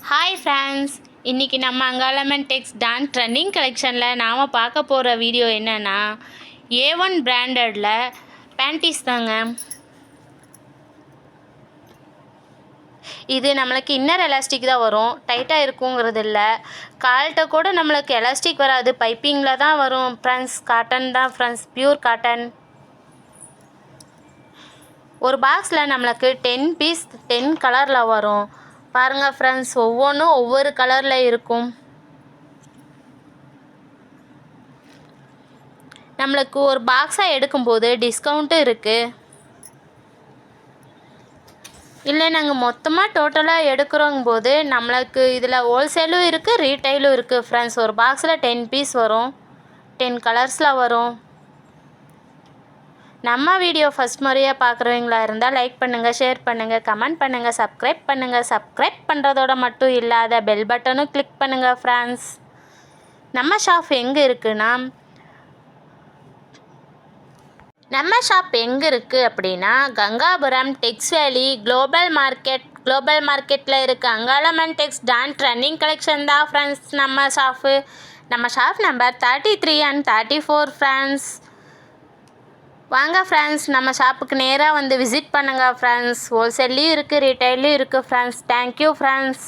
Hi friends, இன்றைக்கி நம்ம அங்காளம்மன் டெக்ஸ் Don trending கலெக்ஷனில் நாம் பார்க்க போகிற வீடியோ என்னென்னா A1 பிராண்டடில் பேண்டீஸ் தாங்க. இது நம்மளுக்கு இன்னர் எலாஸ்டிக் தான் வரும், டைட்டாக இருக்குங்கிறது இல்லை. கால்கிட்ட கூட நம்மளுக்கு எலாஸ்டிக் வராது, பைப்பிங்கில் தான் வரும் ஃப்ரெண்ட்ஸ். காட்டன் தான் ஃப்ரெண்ட்ஸ், பியூர் காட்டன். ஒரு பாக்ஸில் நம்மளுக்கு 10 பீஸ் 10 கலரில் வரும். பாருங்கள் ஃப்ரெண்ட்ஸ், ஒவ்வொன்றும் ஒவ்வொரு கலரில் இருக்கும். நம்மளுக்கு ஒரு பாக்ஸாக எடுக்கும்போது டிஸ்கவுண்ட்டும் இருக்குது. இல்லை நாங்கள் மொத்தமாக டோட்டலாக எடுக்கிறோங்கும் போது நம்மளுக்கு இதில் ஹோல்சேலும் இருக்குது, ரீட்டைலும் இருக்குது ஃப்ரெண்ட்ஸ். ஒரு பாக்ஸில் 10 பீஸ் வரும், 10 கலர்ஸில் வரும். நம்ம வீடியோ ஃபஸ்ட் முறையாக பார்க்குறவங்களா இருந்தால் லைக் பண்ணுங்கள், ஷேர் பண்ணுங்கள், கமெண்ட் பண்ணுங்கள், சப்ஸ்கிரைப் பண்ணுங்கள். சப்ஸ்கிரைப் பண்ணுறதோட மட்டும் இல்லாத பெல் பட்டனும் கிளிக் பண்ணுங்கள் ஃப்ரெண்ட்ஸ். நம்ம ஷாப் எங்கே இருக்குது அப்படின்னா கங்காபுரம் டெக்ஸ் வேலி குளோபல் மார்க்கெட்டில் இருக்குது. அங்காளம்மன் டெக்ஸ் டான் ட்ரெண்டிங் கலெக்ஷன் தான் ஃப்ரெண்ட்ஸ் நம்ம ஷாப் நம்பர் 33 and 34 ஃப்ரெண்ட்ஸ். வாங்க ஃப்ரெண்ட்ஸ், நம்ம ஷாப்புக்கு நேராக வந்து விசிட் பண்ணுங்கள் ஃப்ரெண்ட்ஸ். ஹோல்சேல்லையும் இருக்குது, ரீட்டைல்லையும் இருக்குது ஃப்ரெண்ட்ஸ். Thank you friends.